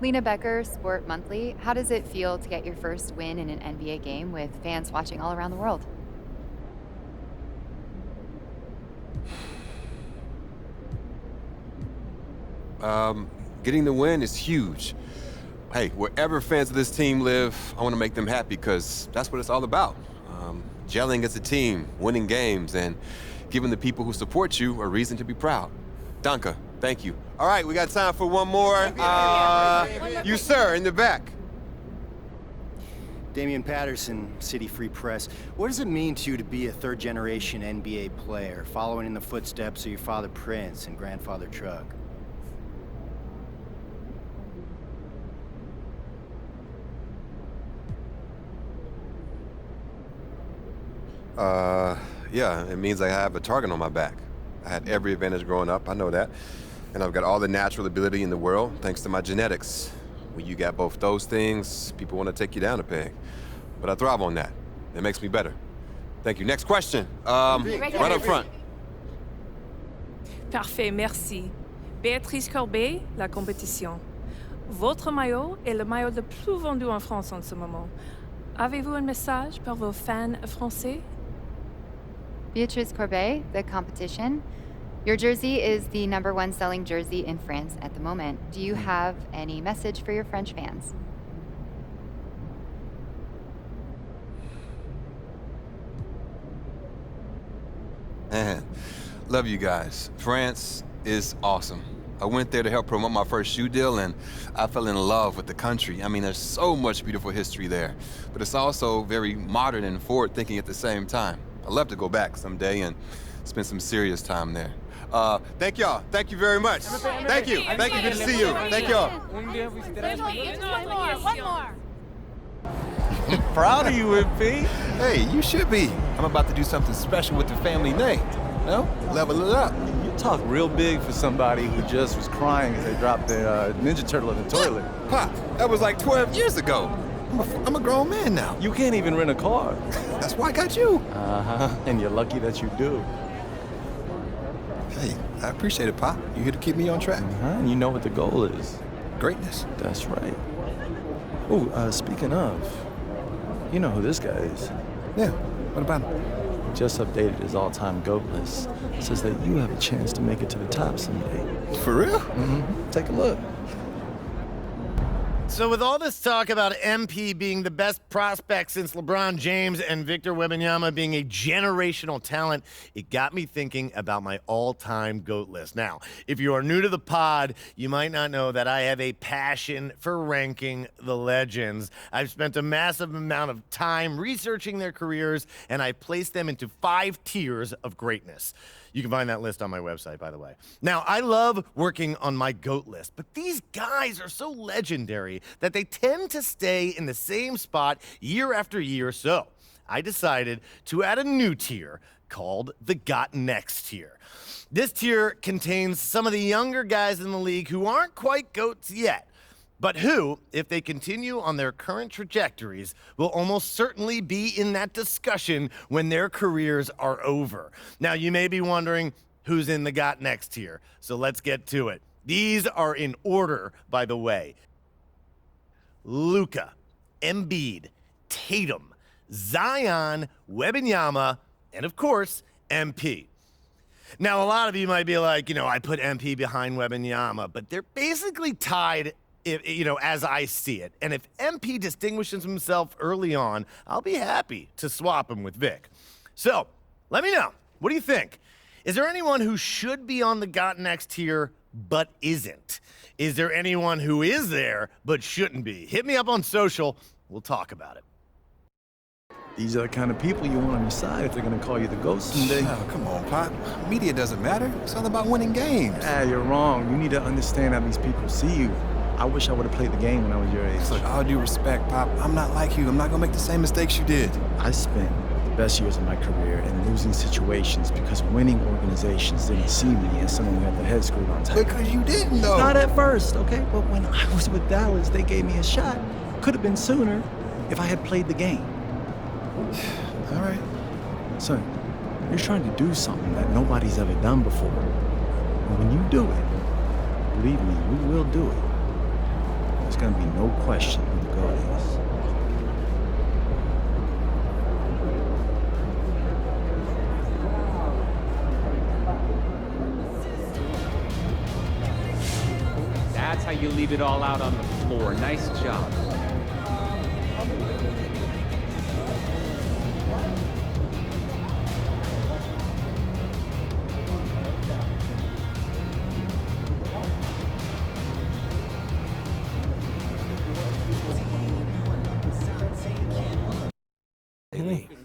Lena Becker, Sport Monthly. How does it feel to get your first win in an NBA game with fans watching all around the world? Getting the win is huge. Hey, wherever fans of this team live, I want to make them happy because that's what it's all about. Gelling as a team, winning games, and giving the people who support you a reason to be proud. Danke, thank you. All right, we got time for one more. You, sir, in the back. Damian Patterson, City Free Press. What does it mean to you to be a third-generation NBA player, following in the footsteps of your father Prince and grandfather Truck? Yeah, it means I have a target on my back. I had every advantage growing up, I know that. And I've got all the natural ability in the world, thanks to my genetics. When you got both those things, people want to take you down a peg. But I thrive on that. It makes me better. Thank you. Next question. Right up front. Parfait, merci. Béatrice Corbet, La Compétition. Votre maillot est le maillot le plus vendu en France en ce moment. Avez-vous un message pour vos fans français? Beatrice Corbet, The Competition. Your jersey is the #1 selling jersey in France at the moment. Do you have any message for your French fans? Man, love you guys. France is awesome. I went there to help promote my first shoe deal, and I fell in love with the country. I mean, there's so much beautiful history there, but it's also very modern and forward-thinking at the same time. I'd love to go back someday and spend some serious time there. Thank y'all. Thank you very much. Thank you. Thank you. Good to see you. Thank y'all. One more. Proud of you, MP. Hey, you should be. I'm about to do something special with the family name. No? Level it up. You talk real big for somebody who just was crying as they dropped their Ninja Turtle in the toilet. Pop, that was like 12 years ago. I'm a grown man now. You can't even rent a car. That's why I got you. Uh-huh, and you're lucky that you do. Hey, I appreciate it, Pop. You here to keep me on track. And you know what the goal is. Greatness. That's right. Ooh, speaking of, you know who this guy is. Yeah, what about him? Just updated his all-time GOAT list. Says that you have a chance to make it to the top someday. For real? Mm-hmm. Take a look. So with all this talk about MP being the best prospect since LeBron James and Victor Wembanyama being a generational talent, it got me thinking about my all-time GOAT list. Now, if you are new to the pod, you might not know that I have a passion for ranking the legends. I've spent a massive amount of time researching their careers, and I placed them into 5 tiers of greatness. You can find that list on my website, by the way. Now, I love working on my GOAT list, but these guys are so legendary that they tend to stay in the same spot year after year, so I decided to add a new tier called the Got Next tier. This tier contains some of the younger guys in the league who aren't quite GOATs yet, but who, if they continue on their current trajectories, will almost certainly be in that discussion when their careers are over. Now, you may be wondering who's in the Got Next tier, so let's get to it. These are in order, by the way. Luka, Embiid, Tatum, Zion, Wembanyama, and of course, MP. Now, a lot of you might be like, I put MP behind Wembanyama, but they're basically tied, as I see it. And if MP distinguishes himself early on, I'll be happy to swap him with Vic. So, let me know. What do you think? Is there anyone who should be on the Got Next tier but isn't? Is there anyone who is there but shouldn't be? Hit me up on social. We'll talk about it. These are the kind of people you want on your side if they're going to call you the GOAT someday. Oh, come on, Pop. Media doesn't matter. It's all about winning games. You're wrong. You need to understand how these people see you. I wish I would have played the game when I was your age. Look, all due respect, Pop, I'm not like you. I'm not going to make the same mistakes you did. I spent the best years of my career in losing situations because winning organizations didn't see me as someone who had their head screwed on tight. Because you didn't, though. Not at first, okay? But when I was with Dallas, they gave me a shot. Could have been sooner if I had played the game. All right. Son, you're trying to do something that nobody's ever done before. And when you do it, believe me, we will do it. There's gonna be no question who the GOAT is. That's how you leave it all out on the floor. Nice job.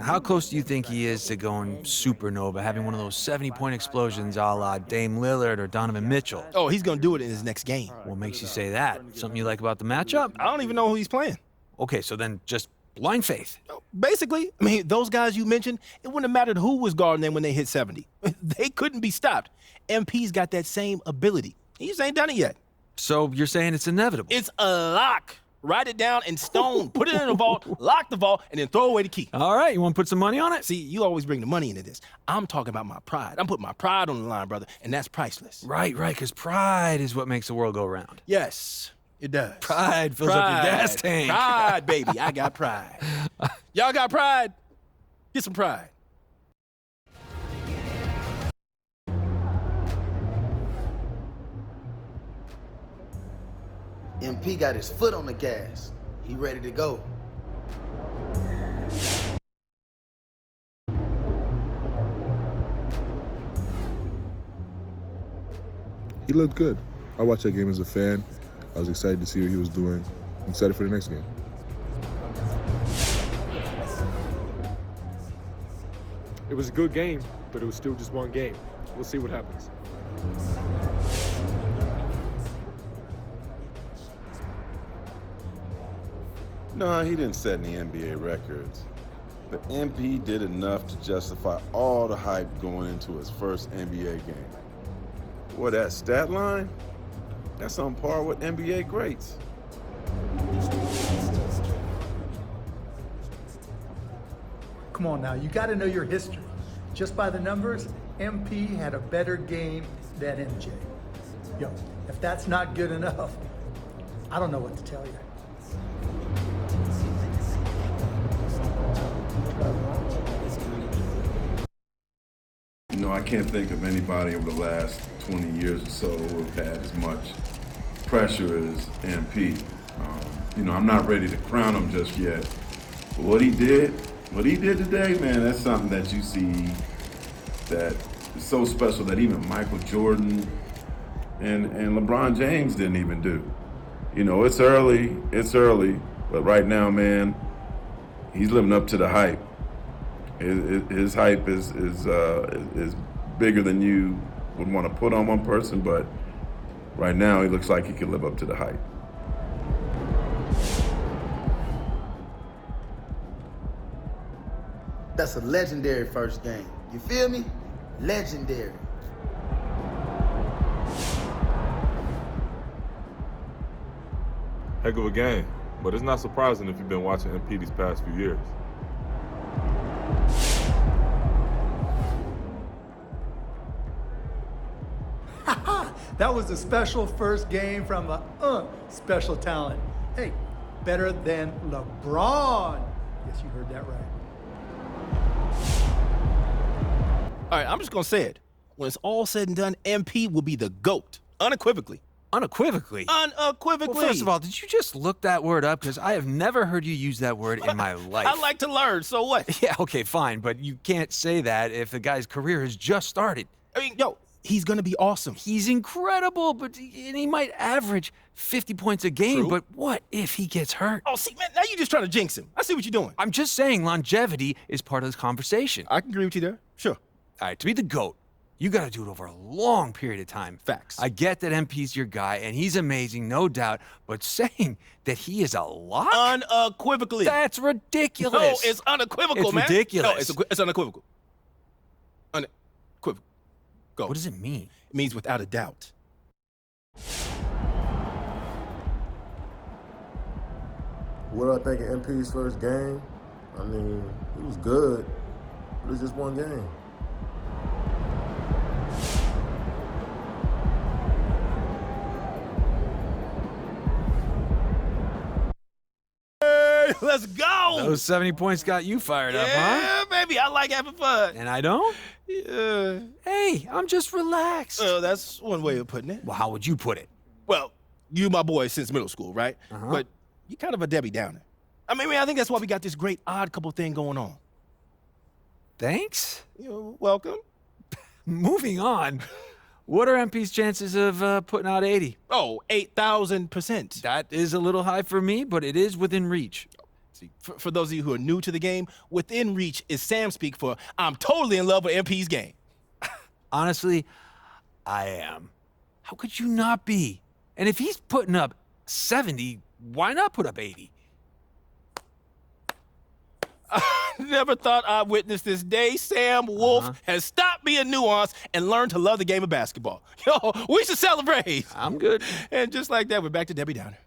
How close do you think he is to going supernova, having one of those 70-point explosions a la Dame Lillard or Donovan Mitchell? Oh, he's gonna do it in his next game. What makes you say that? Something you like about the matchup? I don't even know who he's playing. Okay, so then just blind faith. Basically, I mean, those guys you mentioned, it wouldn't have mattered who was guarding them when they hit 70. They couldn't be stopped. MP's got that same ability. He just ain't done it yet. So you're saying it's inevitable? It's a lock. Write it down in stone, put it in a vault, lock the vault, and then throw away the key. All right, you want to put some money on it? See, you always bring the money into this. I'm talking about my pride. I'm putting my pride on the line, brother, and that's priceless. Right, because pride is what makes the world go round. Yes, it does. Pride fills up your gas tank. Pride, baby. I got pride. Y'all got pride? Get some pride. MP got his foot on the gas. He ready to go. He looked good. I watched that game as a fan. I was excited to see what he was doing. I'm excited for the next game. It was a good game, but it was still just one game. We'll see what happens. No, he didn't set any NBA records. But MP did enough to justify all the hype going into his first NBA game. Boy, that stat line, that's on par with NBA greats. Come on now, you got to know your history. Just by the numbers, MP had a better game than MJ. Yo, if that's not good enough, I don't know what to tell you. You know, I can't think of anybody over the last 20 years or so who have had as much pressure as MP. You know, I'm not ready to crown him just yet. But what he did today, man, that's something that you see that is so special that even Michael Jordan and LeBron James didn't even do. You know, it's early, but right now, man, he's living up to the hype. His hype is bigger than you would want to put on one person, but right now he looks like he can live up to the hype. That's a legendary first game. You feel me? Legendary. Heck of a game, but it's not surprising if you've been watching MP these past few years. That was a special first game from a special talent. Hey, better than LeBron. Yes, you heard that right. All right, I'm just gonna say it. When it's all said and done, MP will be the GOAT, unequivocally. Unequivocally? Unequivocally. Well, first of all, did you just look that word up? Because I have never heard you use that word in my life. I like to learn, so what? Yeah, okay, fine, but you can't say that if the guy's career has just started. I mean, yo, he's gonna be awesome. He's incredible, but he might average 50 points a game, True. But what if he gets hurt? Oh, see, man, now you're just trying to jinx him. I see what you're doing. I'm just saying longevity is part of this conversation. I can agree with you there. Sure. All right, to be the GOAT, you got to do it over a long period of time. Facts. I get that MP's your guy, and he's amazing, no doubt, but saying that he is a lock? Unequivocally. That's ridiculous. No, it's unequivocal, it's man. Ridiculous. No, it's unequivocal. Unequivocal. Go. What does it mean? It means without a doubt. What do I think of MP's first game? I mean, he was good, but it's just one game. boy. Let's go. Those 70 points got you fired up, huh? Yeah, baby. I like having fun. And I don't? Yeah. Hey, I'm just relaxed. That's one way of putting it. Well, how would you put it? Well, you my boy since middle school, right? Uh-huh. But you kind of a Debbie Downer. I mean, I think that's why we got this great odd couple thing going on. Thanks. You're welcome. Moving on. What are MP's chances of putting out 80? Oh, 8,000%. That is a little high for me, but it is within reach. See, for those of you who are new to the game, within reach is Sam speak for I'm totally in love with MP's game. Honestly, I am. How could you not be? And if he's putting up 70, why not put up 80? Never thought I'd witness this day. Sam Wolf has stopped being nuanced and learned to love the game of basketball. Yo, we should celebrate. I'm good. And just like that, we're back to Debbie Downer.